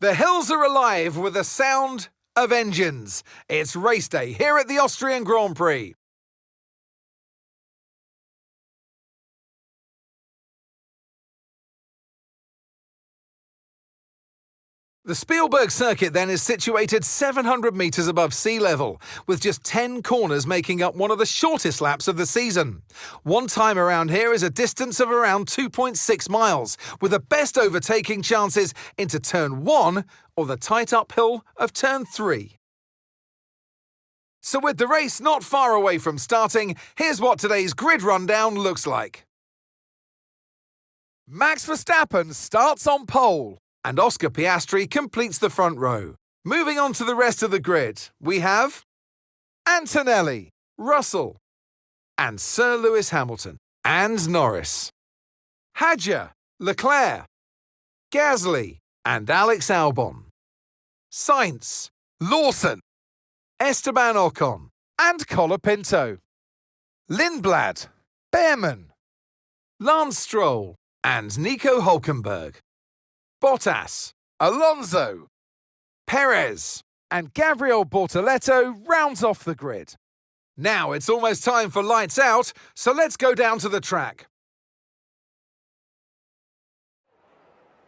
The hills are alive with the sound of engines. It's race day here at the Austrian Grand Prix. The Spielberg circuit then is situated 700 metres above sea level, with just 10 corners making up one of the shortest laps of the season. One time around here is a distance of around 2.6 miles, with the best overtaking chances into turn 1 or the tight uphill of turn 3. So with the race not far away from starting, here's what today's grid rundown looks like. Max Verstappen starts on pole, and Oscar Piastri completes the front row. Moving on to the rest of the grid, we have Antonelli, Russell, and Sir Lewis Hamilton, and Norris, Hadjar, Leclerc, Gasly, and Alex Albon, Sainz, Lawson, Esteban Ocon, and Colapinto, Lindblad, Behrman, Lance Stroll, and Nico Hülkenberg, Bottas, Alonso, Perez, and Gabriel Bortoleto rounds off the grid. Now it's almost time for lights out, so let's go down to the track.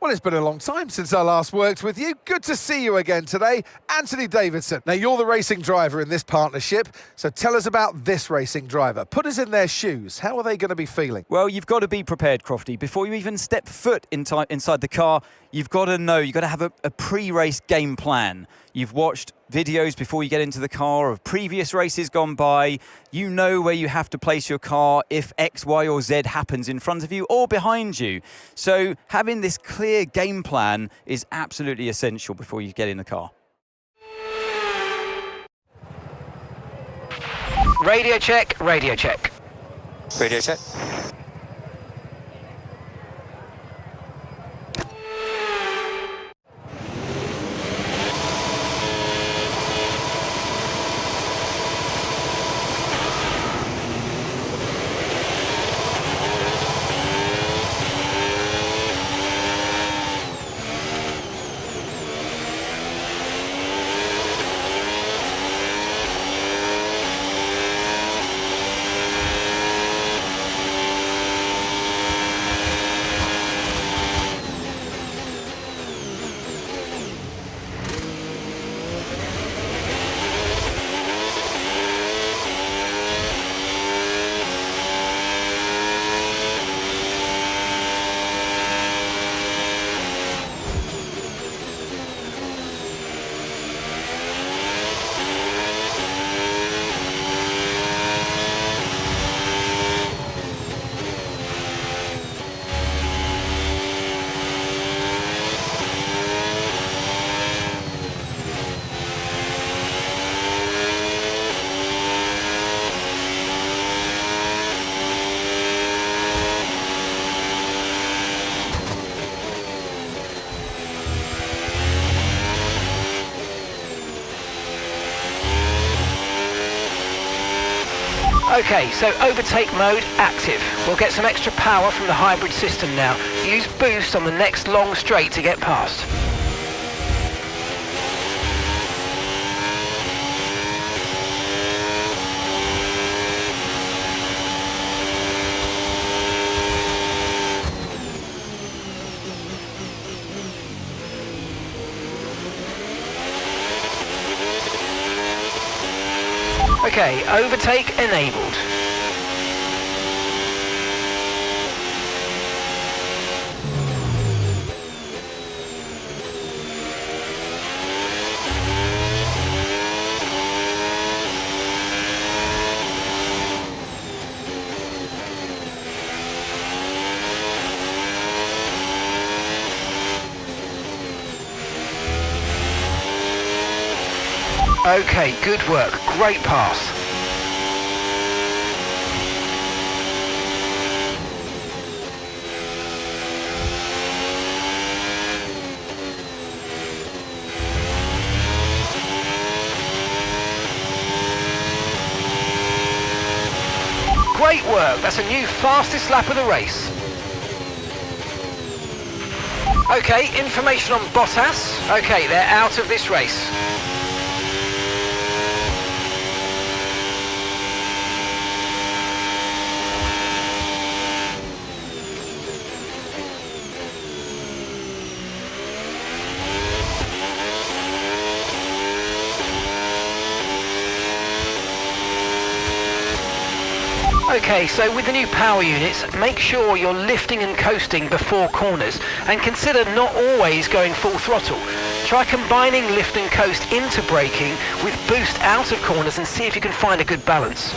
Well, it's been a long time since I last worked with you. Good to see you again today. Anthony Davidson. Now, you're the racing driver in this partnership, so tell us about this racing driver. Put us in their shoes. How are they going to be feeling? Well, you've got to be prepared, Crofty. Before you even step foot inside the car, you've got to know, you've got to have a pre-race game plan. You've watched videos before you get into the car of previous races gone by. You know where you have to place your car if X, Y or Z happens in front of you or behind you. So having this clear game plan is absolutely essential before you get in the car. Radio check, radio check. Radio check. Okay, so overtake mode active. We'll get some extra power from the hybrid system now. Use boost on the next long straight to get past. Okay, overtake enabled. Okay, good work. Great pass. Great work. That's a new fastest lap of the race. Okay, information on Bottas. Okay, they're out of this race. Okay, so with the new power units, make sure you're lifting and coasting before corners, and consider not always going full throttle. Try combining lift and coast into braking with boost out of corners and see if you can find a good balance.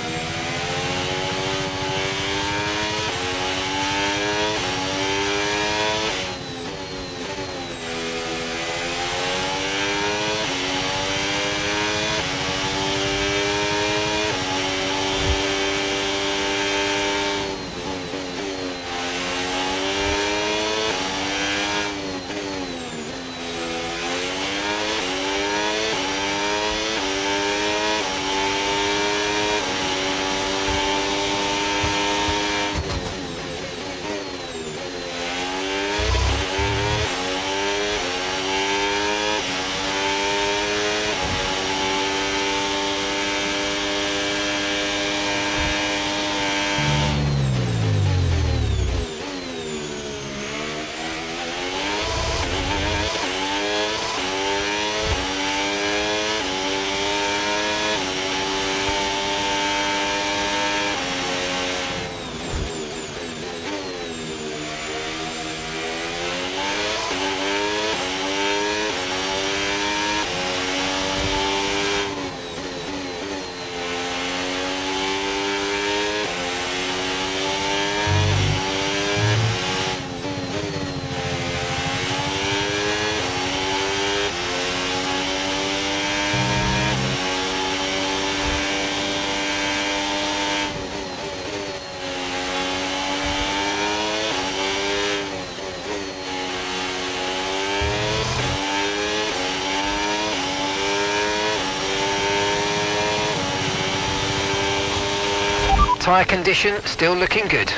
Tyre condition still looking good.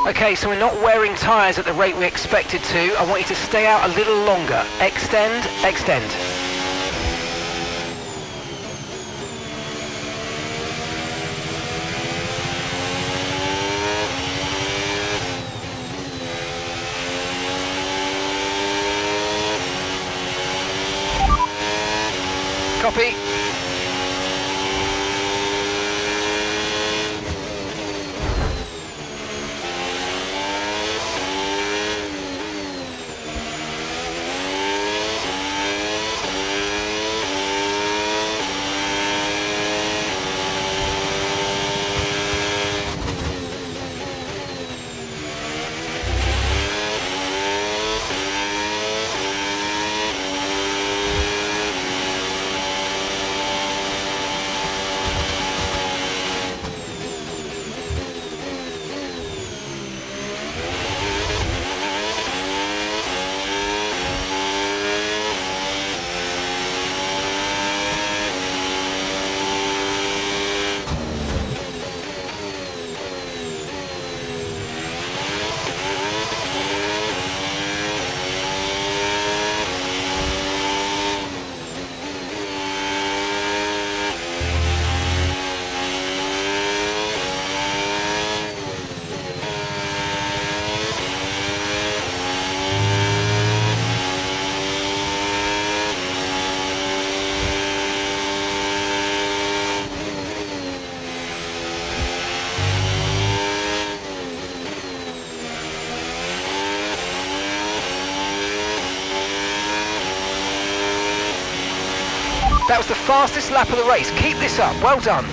Okay, so we're not wearing tyres at the rate we expected to. I want you to stay out a little longer. Extend, extend. Copy. That was the fastest lap of the race. Keep this up. Well done.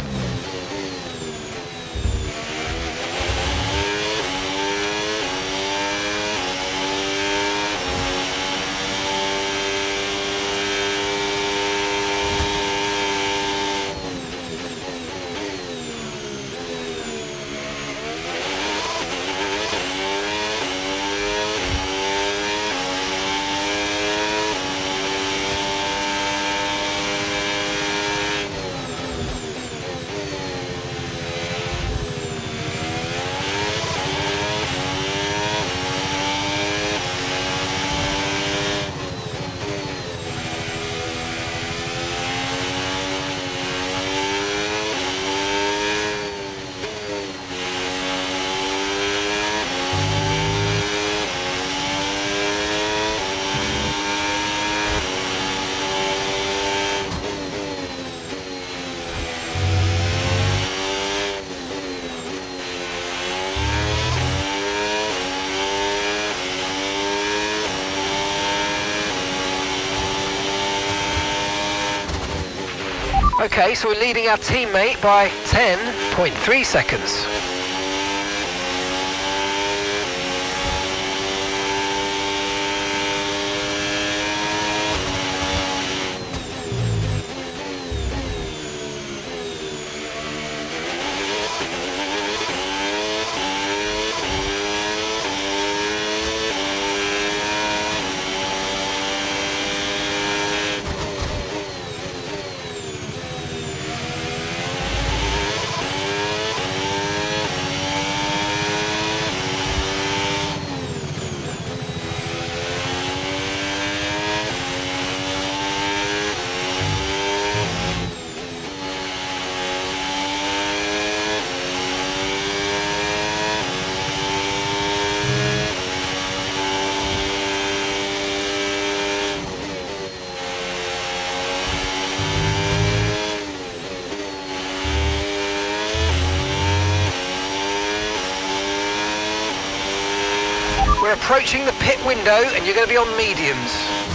Okay, so we're leading our teammate by 10.3 seconds. We're approaching the pit window and you're going to be on mediums.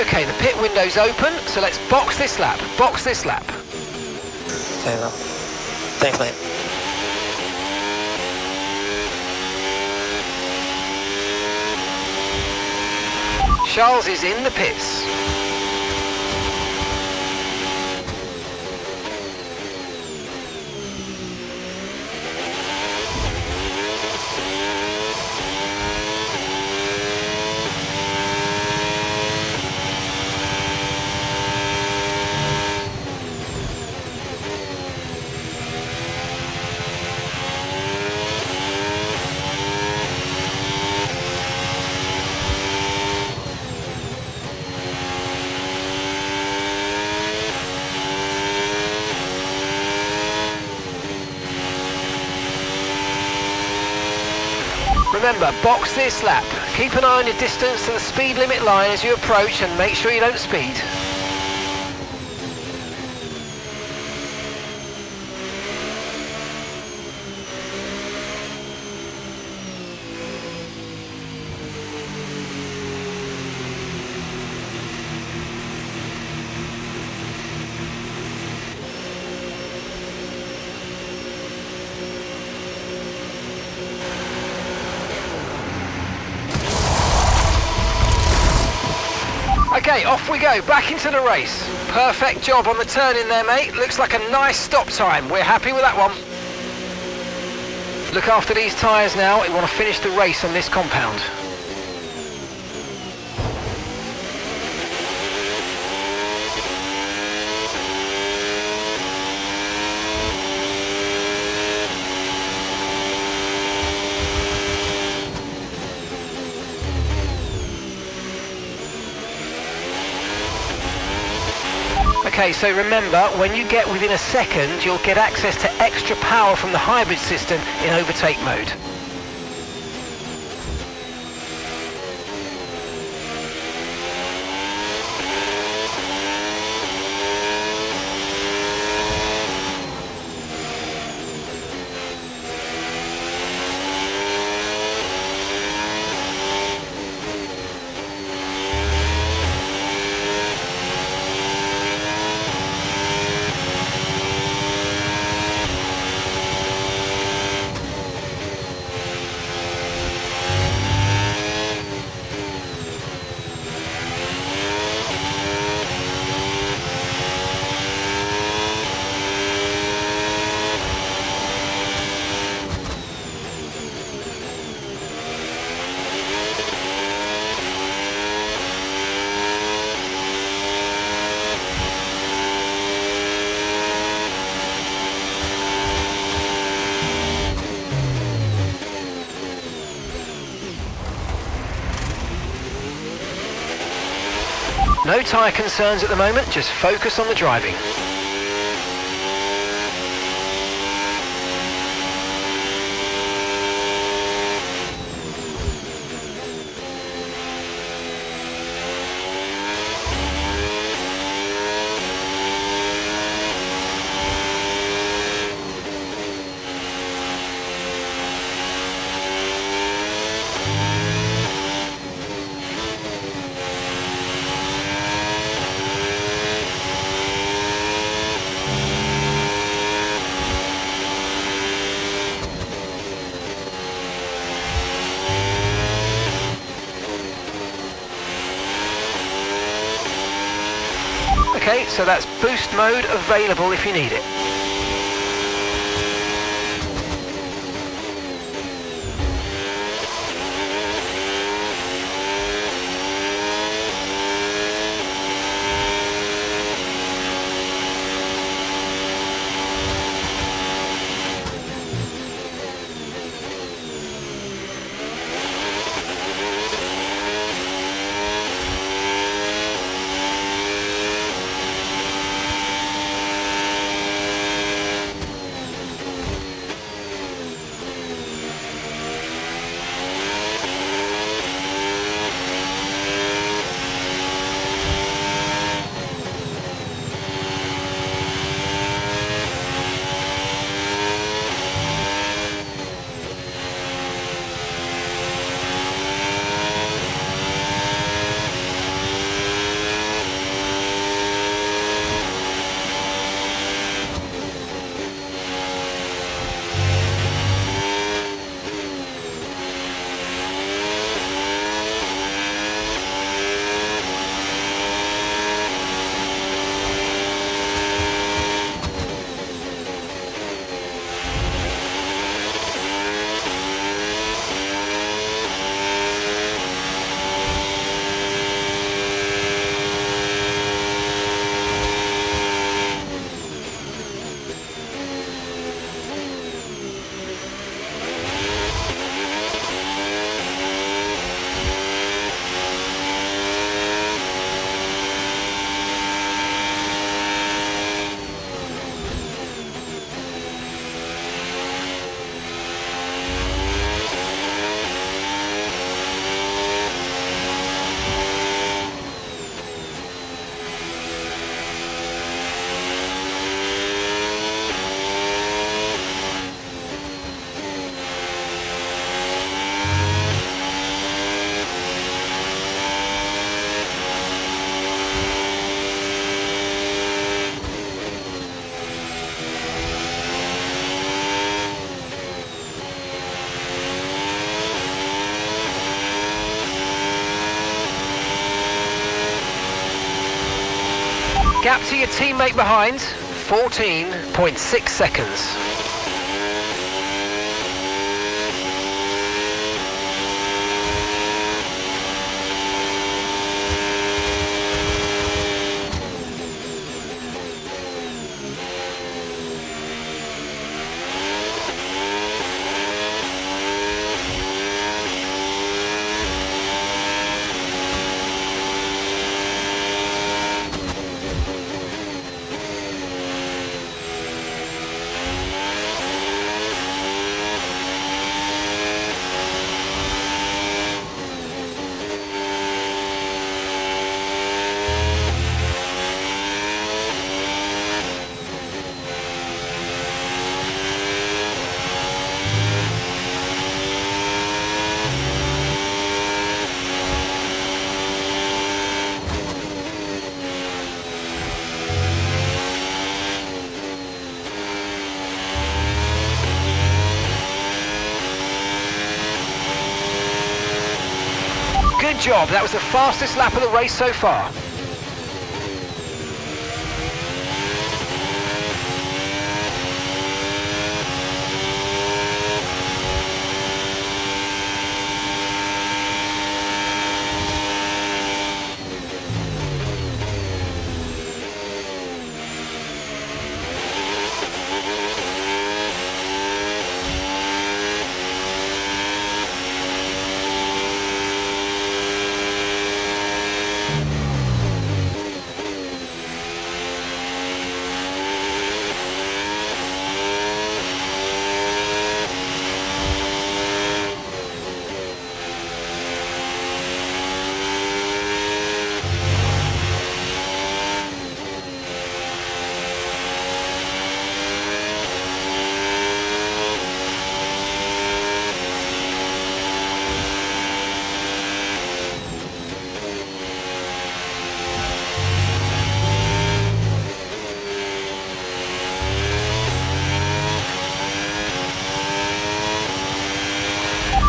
Okay, the pit window's open, so let's box this lap. Box this lap. Okay, well, thanks, mate. Charles is in the pits. Remember, box this lap. Keep an eye on your distance to the speed limit line as you approach and make sure you don't speed. Okay, off we go, back into the race. Perfect job on the turn in there, mate. Looks like a nice stop time. We're happy with that one. Look after these tyres now. We want to finish the race on this compound. Okay, so remember, when you get within a second, you'll get access to extra power from the hybrid system in overtake mode. No tyre concerns at the moment, just focus on the driving. Okay, so that's boost mode available if you need it. Gap to your teammate behind, 14.6 seconds. Good job, that was the fastest lap of the race so far.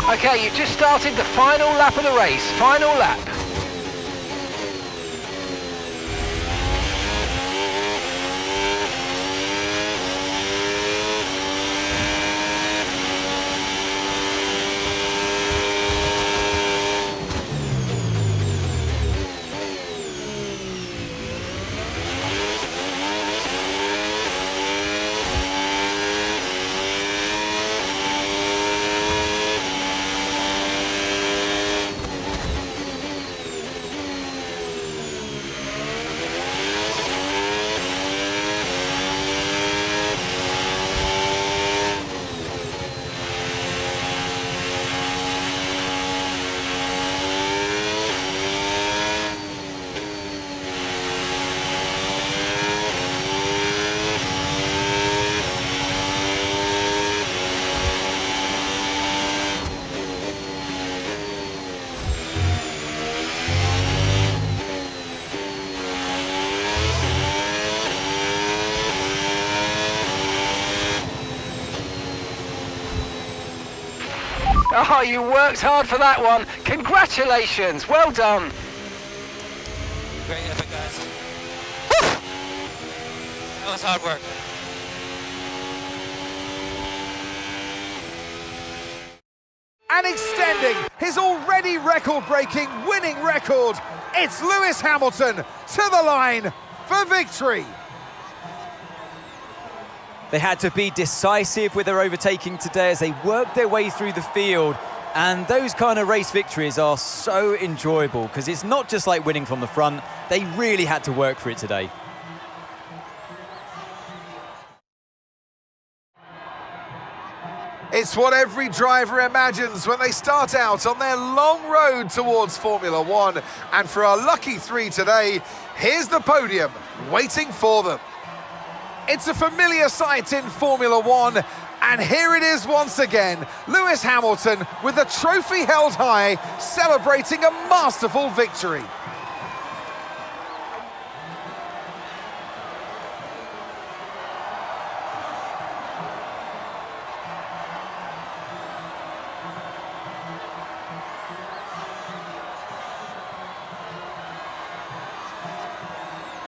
Okay, you've just started the final lap of the race. Final lap. Oh, you worked hard for that one. Congratulations. Well done. Great effort, guys. That was hard work. And extending his already record-breaking winning record, it's Lewis Hamilton to the line for victory. They had to be decisive with their overtaking today as they worked their way through the field. And those kind of race victories are so enjoyable because it's not just like winning from the front. They really had to work for it today. It's what every driver imagines when they start out on their long road towards Formula One. And for our lucky three today, here's the podium waiting for them. It's a familiar sight in Formula One, and here it is once again. Lewis Hamilton with the trophy held high, celebrating a masterful victory.